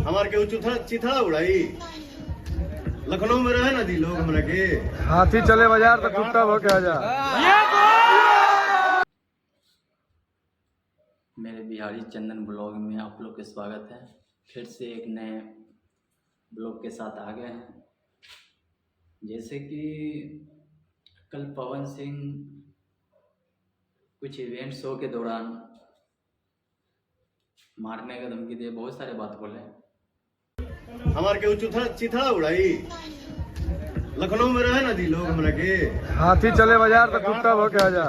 हमारे के चिथड़ा उड़ाई लखनऊ में रहे ना दी लोग हमरा के हाथी चले बाजार तो टूटा हो के आजा। मेरे बिहारी चंदन ब्लॉग में आप लोग का स्वागत है। फिर से एक नए ब्लॉग के साथ आ गए हैं। जैसे कि कल पवन सिंह कुछ इवेंट शो के दौरान मारने का धमकी दिए, बहुत सारे बात बोले। हमारे के चिथड़ा उड़ाई लखनऊ में रहे ना दी लोग हमरा के हाथी चले बाजार तो टूटा हो के आजा।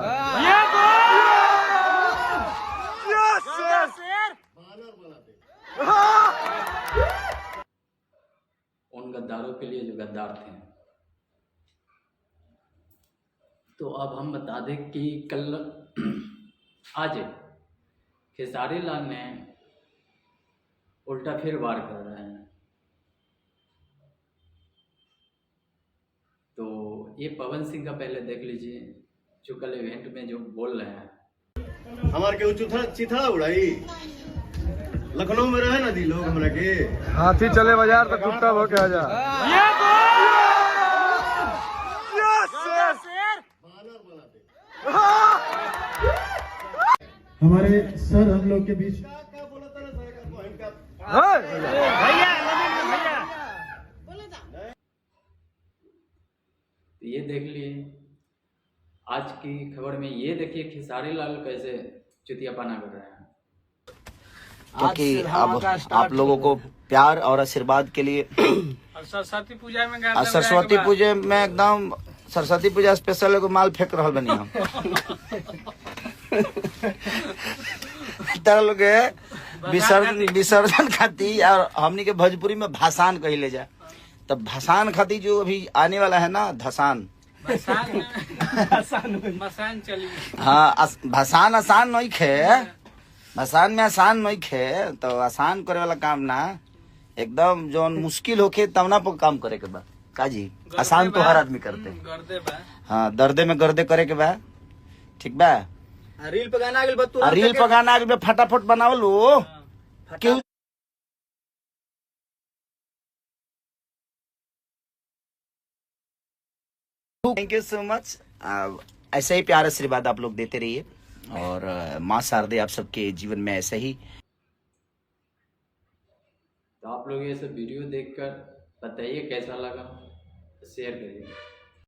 उन गद्दारों के लिए जो गद्दार थे। तो अब हम बता दें कि कल आज खेसारी लाल ने उल्टा फिर वार कर रहे हैं। तो ये पवन सिंह का पहले देख लीजिए, जो कल इवेंट में जो बोल रहे हैं। हमारे के चिथड़ा उड़ाई लखनऊ में रहे ना दी लोग हमरा के हाथी चले बाजार तो टूटा हो के आजा। हमारे सर हम लोग के बीच ये देख लिए आज की खबर में, ये देखिए खेसारी लाल कैसे चुतियापना कर रहे हैं। क्योंकि अब आप लोगों को प्यार और आशीर्वाद के लिए सरस्वती पूजा में सरस्वती पूजा में एकदम सरस्वती पूजा स्पेशल एगो माल फेंक रहा बनी हम तरह लोग विसर्जन खाती और हमनी के भोजपुरी में भाषान कही ले जाए। तब भाषान खाती जो अभी आने वाला है ना धसान, मसान चली। हाँ भाषान आसान नहीं खे, भाषान में आसान नहीं खे। तो आसान करे वाला काम ना एकदम जो मुश्किल होके तब ना पर काम करे के बा काजी। आसान तो हर आदमी करते हैं। हाँ दर्दे में गर्दे करे के बा, ठीक बा। रील पे गाना आ गइल फटाफट बनाओ लो क्यों। Thank you so much. ऐसे ही प्यार आशीर्वाद आप लोग देते रहिए और माँ शारदे आप सबके जीवन में ऐसे ही। तो आप लोग ये सब वीडियो देखकर बताइए कैसा लगा, शेयर करिए।